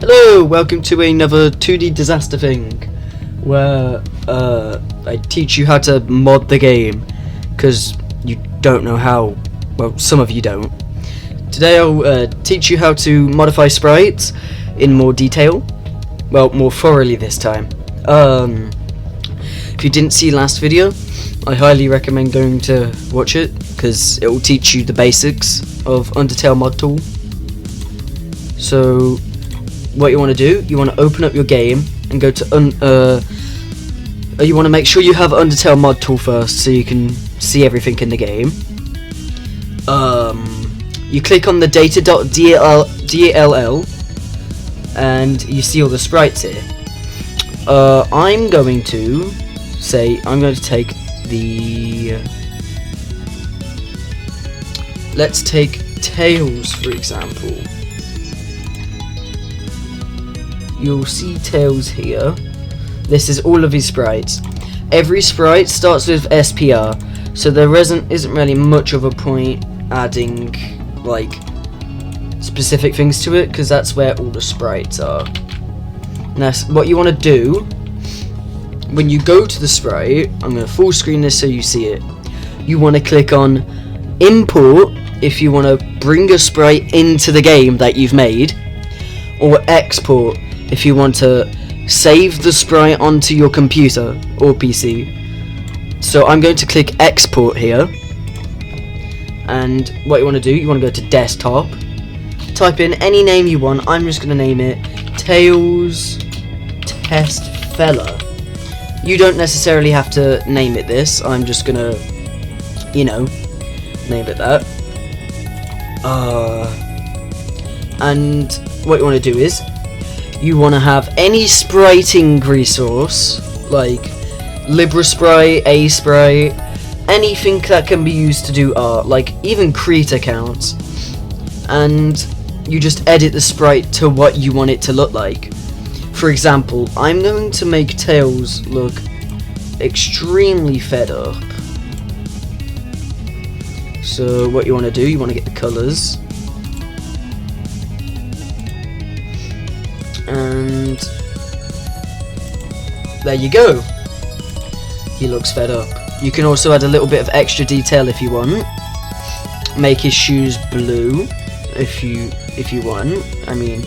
Hello, welcome to another 2D disaster thing, where I teach you how to mod the game, because you don't know how. Well, some of you don't. Today I'll teach you how to modify sprites in more detail, well, more thoroughly this time. If you didn't see last video, I highly recommend going to watch it, because it will teach you the basics of Undertale mod tool. So what you want to do, you want to open up your game and go to you want to make sure you have Undertale mod tool first, so you can see everything in the game. You click on the data.dll and you see all the sprites here. I'm going to take the let's take Tails for example. You'll see Tails here. This is all of his sprites. Every sprite starts with SPR, so there isn't really much of a point adding like specific things to it, because that's where all the sprites are. Now, what you want to do when you go to the sprite, I'm going to full screen this so you see it. You want to click on import if you want to bring a sprite into the game that you've made, or export if you want to save the sprite onto your computer or PC. So I'm going to click export here, and what you want to do, you want to go to desktop, type in any name you want. I'm just going to name it Tails Test Fella. You don't necessarily have to name it this, I'm just going to, name it that. And what you want to do is, you want to have any spriting resource, like LibreSprite, A-Sprite, anything that can be used to do art, like even create accounts, and you just edit the sprite to what you want it to look like. For example, I'm going to make Tails look extremely fed up. So what you want to do, you want to get the colors. And there you go. He looks fed up. You can also add a little bit of extra detail if you want. Make his shoes blue if you want. I mean,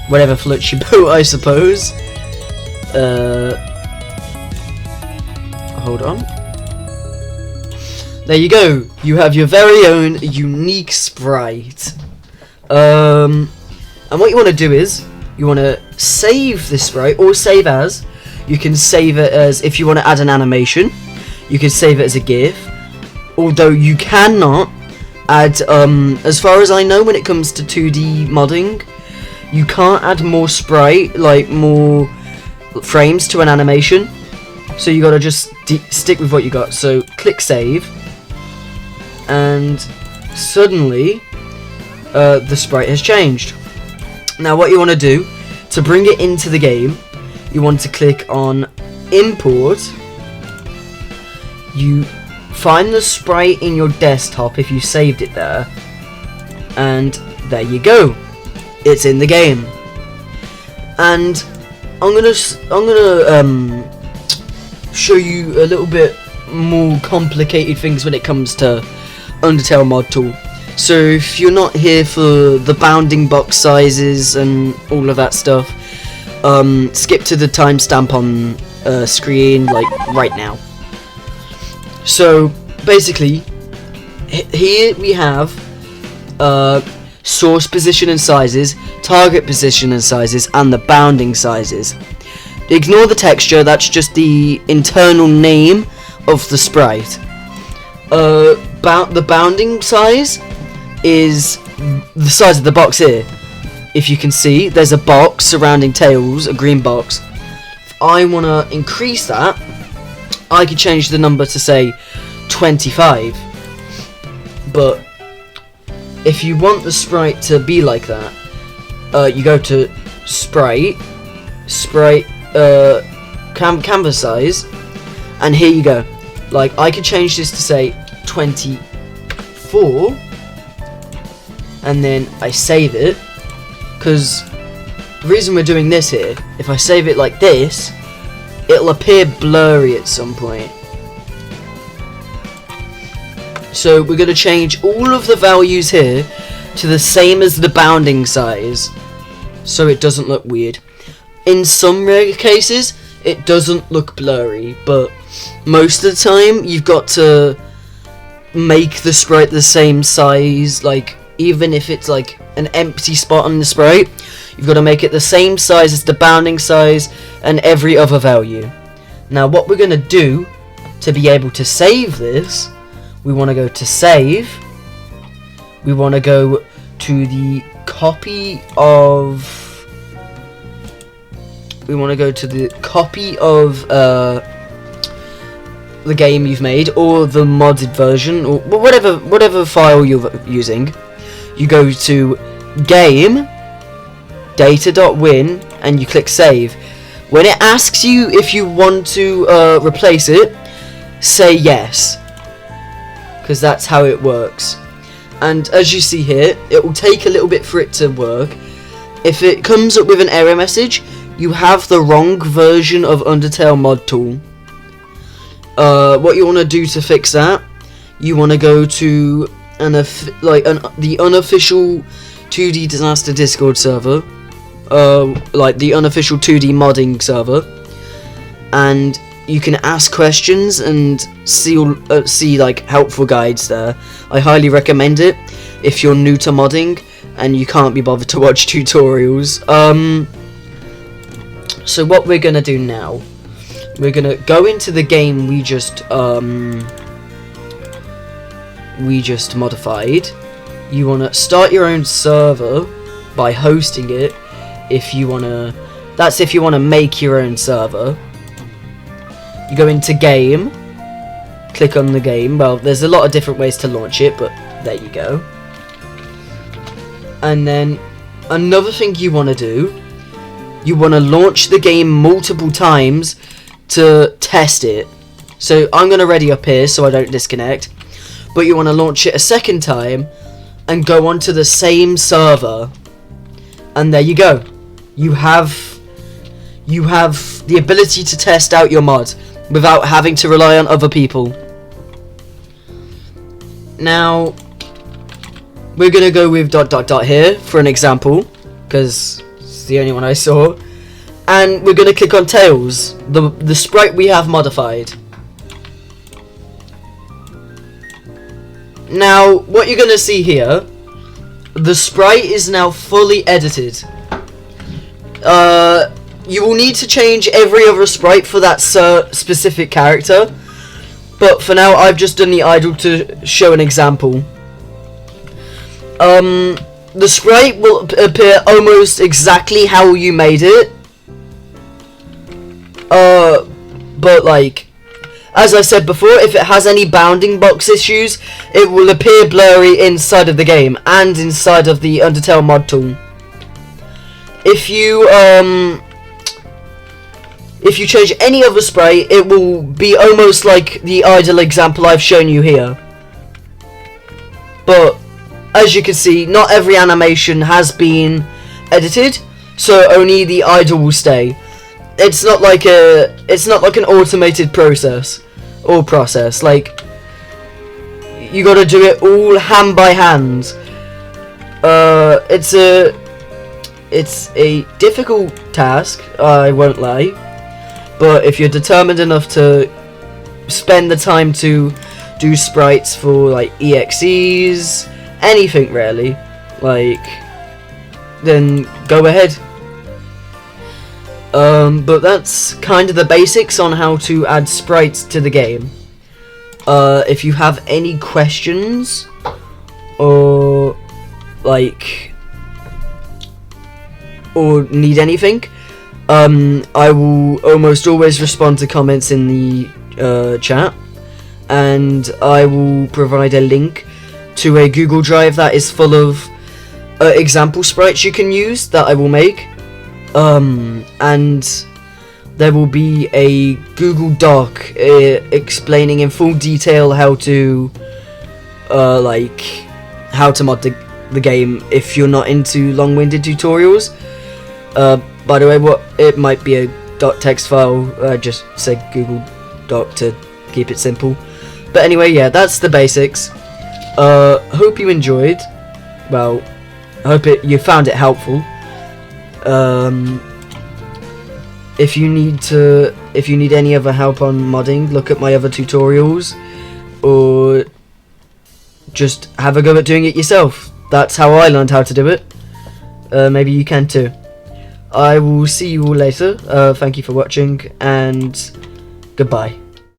whatever floats your boat, I suppose. Hold on. There you go. You have your very own unique sprite. And what you want to do is, you want to save this sprite, or save as. You can save it as, if you want to add an animation, you can save it as a GIF. Although you cannot add, as far as I know, when it comes to 2D modding, you can't add more sprite, like more frames to an animation. So you gotta just stick with what you got. So click save, and suddenly the sprite has changed. Now what you want to do, to bring it into the game, you want to click on import. You find the sprite in your desktop if you saved it there, and there you go, it's in the game. And I'm gonna show you a little bit more complicated things when it comes to Undertale mod tool. So if you're not here for the bounding box sizes and all of that stuff, skip to the timestamp on screen, like right now. So basically, here we have source position and sizes, target position and sizes, and the bounding sizes. Ignore the texture, that's just the internal name of the sprite. The bounding size is the size of the box here. If you can see, there's a box surrounding Tails, a green box. If I want to increase that, I could change the number to say 25. But if you want the sprite to be like that, you go to Sprite, canvas size, and here you go. Like, I could change this to say 24, and then I save it, because the reason we're doing this here, if I save it like this, it'll appear blurry at some point. So we're going to change all of the values here to the same as the bounding size, so it doesn't look weird. In some rare cases, it doesn't look blurry, but most of the time, you've got to make the sprite the same size, like, even if it's like an empty spot on the sprite, you've got to make it the same size as the bounding size and every other value. Now, what we're going to do to be able to save this, we want to go to save, we want to go to the copy of, we want to go to the copy of the game you've made, or the modded version, or whatever file you're using. You go to game, data.win, and you click save. When it asks you if you want to replace it, say yes, because that's how it works. And as you see here, it will take a little bit for it to work. If it comes up with an error message, you have the wrong version of Undertale mod tool. What you want to do to fix that, you want to go to the unofficial 2D Disaster Discord server, like the unofficial 2D modding server, and you can ask questions and see like helpful guides there. I highly recommend it if you're new to modding and you can't be bothered to watch tutorials. So what we're gonna do now, we're gonna go into the game we just modified. You wanna start your own server by hosting it. If you wanna make your own server. You go into game, click on the game. Well, there's a lot of different ways to launch it, but there you go. And then another thing you want to do, you want to launch the game multiple times to test it. So I'm going to ready up here so I don't disconnect, but you want to launch it a second time and go onto the same server, and there you go. You have the ability to test out your mod without having to rely on other people. Now we're gonna go with ... here for an example, because it's the only one I saw, and we're gonna click on Tails, the sprite we have modified. Now what you're gonna see here, the sprite is now fully edited. You will need to change every other sprite for that specific character, but for now I've just done the idle to show an example. The sprite will appear almost exactly how you made it, but like, as I said before, if it has any bounding box issues, it will appear blurry inside of the game and inside of the Undertale mod tool. If you change any other sprite, it will be almost like the idle example I've shown you here. But as you can see, not every animation has been edited, so only the idle will stay. It's not like an automated process. Like, you got to do it all hand by hand. It's a difficult task, I won't lie. But if you're determined enough to spend the time to do sprites for like EXEs, anything really, like, then go ahead. But that's kind of the basics on how to add sprites to the game. If you have any questions or need anything, I will almost always respond to comments in the chat, and I will provide a link to a Google Drive that is full of example sprites you can use that I will make, and there will be a Google Doc explaining in full detail how to mod the game if you're not into long-winded tutorials. By the way, what it might be a .text file, just say Google Doc to keep it simple. But anyway, yeah, that's the basics. Hope you enjoyed. Well, you found it helpful. If you need any other help on modding, look at my other tutorials, or just have a go at doing it yourself. That's how I learned how to do it. Maybe you can too. I will see you all later. Thank you for watching, and goodbye.